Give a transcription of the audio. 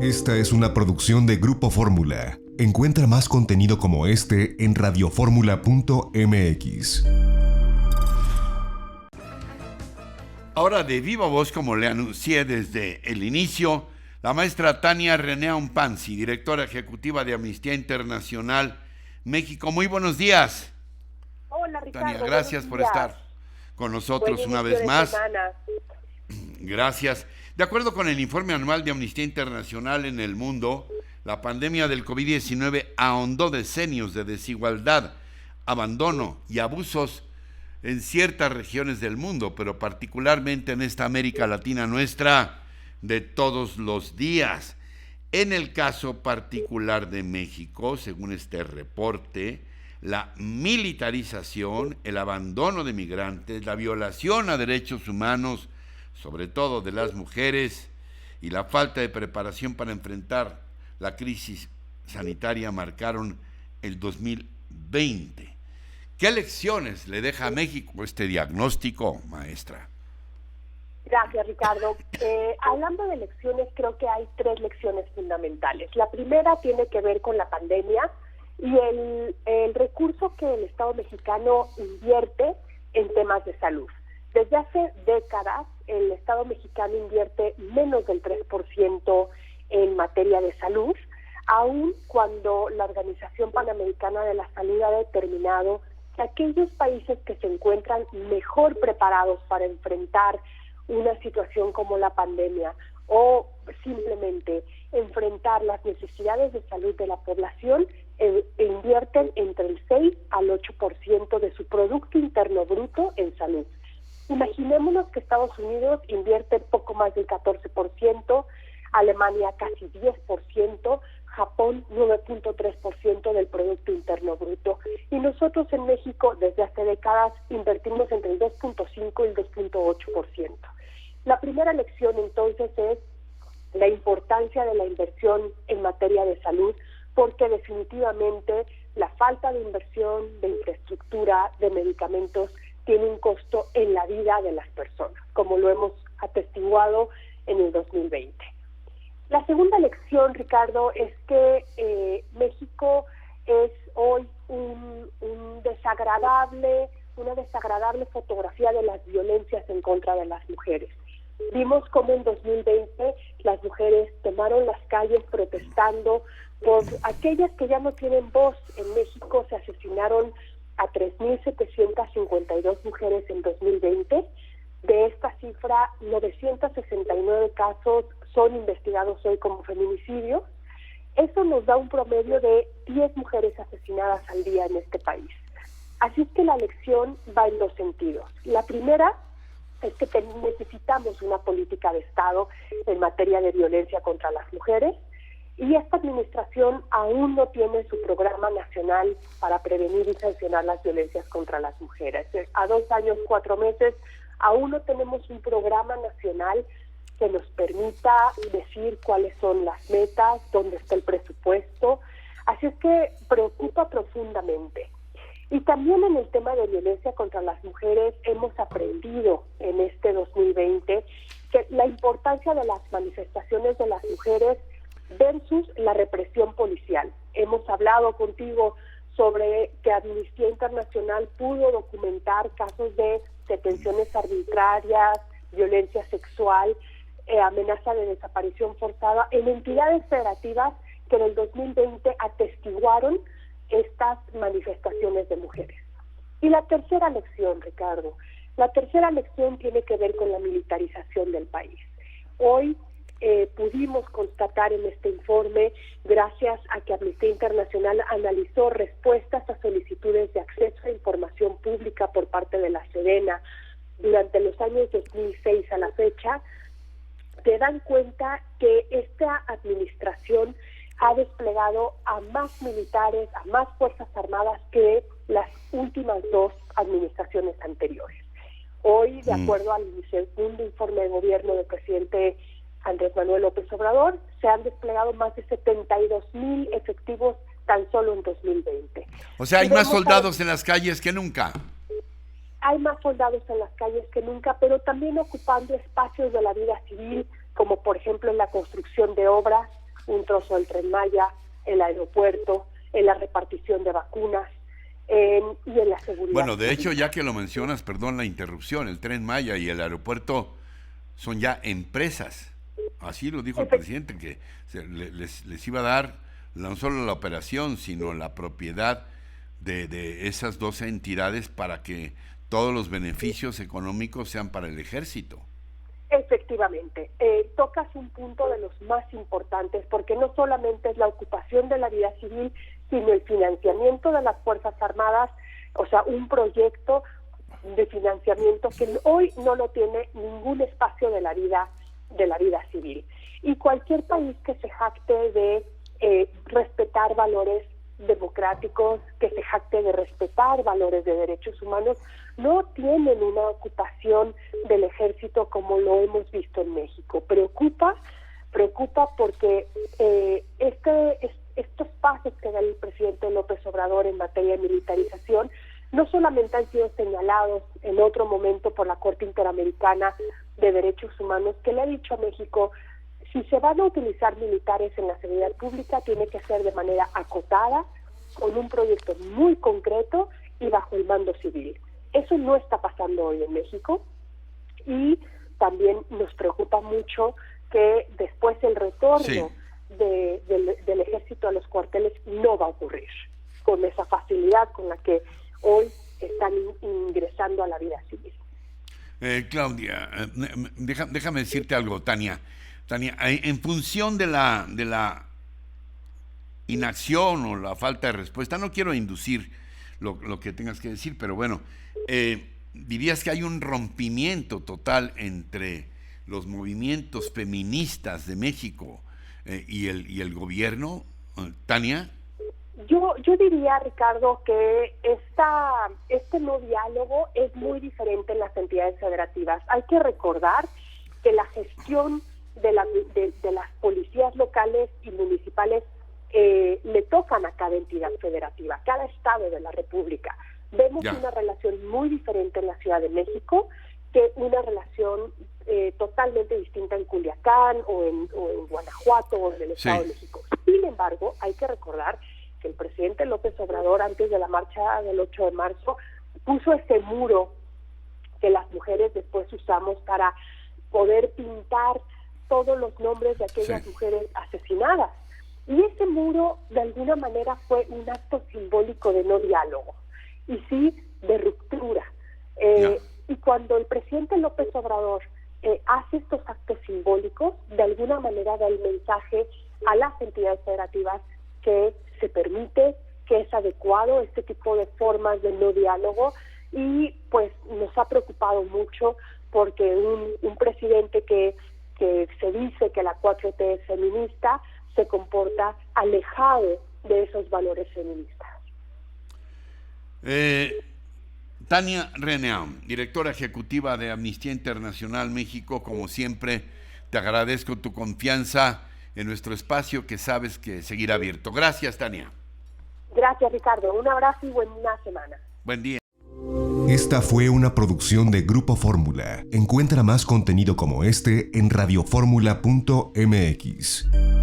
Esta es una producción de Grupo Fórmula. Encuentra más contenido como este en radioformula.mx. Ahora de viva voz, como le anuncié desde el inicio, la maestra Tania René Ompansi, directora ejecutiva de Amnistía Internacional México. Muy buenos días. Hola, Ricardo. Tania, gracias por estar con nosotros una vez más. Gracias. De acuerdo con el informe anual de Amnistía Internacional en el mundo, la pandemia del COVID-19 ahondó decenios de desigualdad, abandono y abusos en ciertas regiones del mundo, pero particularmente en esta América Latina nuestra de todos los días. En el caso particular de México, según este reporte, la militarización, el abandono de migrantes, la violación a derechos humanos, sobre todo de las mujeres, y la falta de preparación para enfrentar la crisis sanitaria marcaron el 2020. ¿Qué lecciones le deja a México este diagnóstico, maestra? Gracias, Ricardo. Hablando de lecciones, creo que hay 3 lecciones fundamentales. La primera tiene que ver con la pandemia y el recurso que el Estado mexicano invierte en temas de salud. Desde hace décadas, el Estado mexicano invierte menos del 3% en materia de salud, aun cuando la Organización Panamericana de la Salud ha determinado que aquellos países que se encuentran mejor preparados para enfrentar una situación como la pandemia o simplemente enfrentar las necesidades de salud de la población, invierten entre el 6 al 8% de su Producto Interno Bruto en salud. Imaginémonos que Estados Unidos invierte poco más del 14%, Alemania casi 10%, Japón 9.3% del Producto Interno Bruto. Y nosotros en México desde hace décadas invertimos entre el 2.5 y el 2.8%. La primera lección entonces es la importancia de la inversión en materia de salud, porque definitivamente la falta de inversión, de infraestructura, de medicamentos, tiene un costo en la vida de las personas, como lo hemos atestiguado en el 2020. La segunda lección, Ricardo, es que México es hoy una desagradable fotografía de las violencias en contra de las mujeres. Vimos cómo en 2020 las mujeres tomaron las calles protestando por aquellas que ya no tienen voz. En México se asesinaron a 3.752 mujeres en 2020. De esta cifra, 969 casos son investigados hoy como feminicidios. Eso nos da un promedio de 10 mujeres asesinadas al día en este país. Así es que la lección va en 2 sentidos. La primera es que necesitamos una política de Estado en materia de violencia contra las mujeres, y esta administración aún no tiene su programa nacional para prevenir y sancionar las violencias contra las mujeres. A 2 años, 4 meses, aún no tenemos un programa nacional que nos permita decir cuáles son las metas, dónde está el presupuesto. Así es que preocupa profundamente. Y también en el tema de violencia contra las mujeres hemos aprendido en este 2020 que la importancia de las manifestaciones de las mujeres versus la represión policial. Hemos hablado contigo sobre que Amnistía Internacional pudo documentar casos de detenciones arbitrarias, violencia sexual, amenaza de desaparición forzada en entidades federativas que en el 2020 atestiguaron estas manifestaciones de mujeres. Y la tercera lección, Ricardo, la tercera lección tiene que ver con la militarización del país. Hoy pudimos constatar en este informe, gracias a que Amnistía Internacional analizó respuestas a solicitudes de acceso a información pública por parte de la Sedena durante los años 2006 a la fecha, te dan cuenta que esta administración ha desplegado a más militares, a más fuerzas armadas que las últimas 2 administraciones anteriores. Hoy, de acuerdo al segundo informe de gobierno del presidente Andrés Manuel López Obrador, se han desplegado más de 72,000 efectivos tan solo en 2020. O sea, hay más soldados en las calles que nunca. Hay más soldados en las calles que nunca, pero también ocupando espacios de la vida civil, como por ejemplo en la construcción de obras, un trozo del Tren Maya, el aeropuerto, en la repartición de vacunas y en la seguridad. Bueno, de hecho, ya que lo mencionas, perdón la interrupción, el Tren Maya y el aeropuerto son ya empresas. Así lo dijo el presidente, que les iba a dar no solo la operación, sino la propiedad de esas 12 entidades para que todos los beneficios económicos sean para el ejército. Efectivamente, tocas un punto de los más importantes, porque no solamente es la ocupación de la vida civil, sino el financiamiento de las Fuerzas Armadas, o sea, un proyecto de financiamiento que hoy no lo tiene ningún espacio de la vida civil. Y cualquier país que se jacte de respetar valores democráticos, que se jacte de respetar valores de derechos humanos, no tienen una ocupación del ejército como lo hemos visto en México. Preocupa porque estos pasos que da el presidente López Obrador en materia de militarización no solamente han sido señalados en otro momento por la Corte Interamericana de Derechos Humanos, que le ha dicho a México: si se van a utilizar militares en la seguridad pública, tiene que ser de manera acotada, con un proyecto muy concreto y bajo el mando civil. Eso no está pasando hoy en México, y también nos preocupa mucho que después el retorno del ejército a los cuarteles no va a ocurrir con esa facilidad con la que hoy están ingresando a la vida civil. Claudia, déjame decirte algo, Tania, en función de la inacción o la falta de respuesta, no quiero inducir lo que tengas que decir, pero bueno, dirías que hay un rompimiento total entre los movimientos feministas de México y el gobierno, Tania. Yo diría, Ricardo, que este no diálogo es muy diferente en las entidades federativas. Hay que recordar que la gestión de las policías locales y municipales le tocan a cada entidad federativa, cada estado de la República. Vemos una relación muy diferente en la Ciudad de México que una relación totalmente distinta en Culiacán o en Guanajuato o en el Estado de México. Sin embargo, hay que recordar que el presidente López Obrador, antes de la marcha del 8 de marzo, puso ese muro que las mujeres después usamos para poder pintar todos los nombres de aquellas mujeres asesinadas. Y ese muro, de alguna manera, fue un acto simbólico de no diálogo, y sí de ruptura. Y cuando el presidente López Obrador hace estos actos simbólicos, de alguna manera da el mensaje a las entidades federativas que se permite, que es adecuado este tipo de formas de no diálogo, y pues nos ha preocupado mucho porque un presidente que se dice que la 4T es feminista se comporta alejado de esos valores feministas. Tania Reneau, directora ejecutiva de Amnistía Internacional México, como siempre, te agradezco tu confianza en nuestro espacio, que sabes que seguirá abierto. Gracias, Tania. Gracias, Ricardo. Un abrazo y buena semana. Buen día. Esta fue una producción de Grupo Fórmula. Encuentra más contenido como este en radioformula.mx.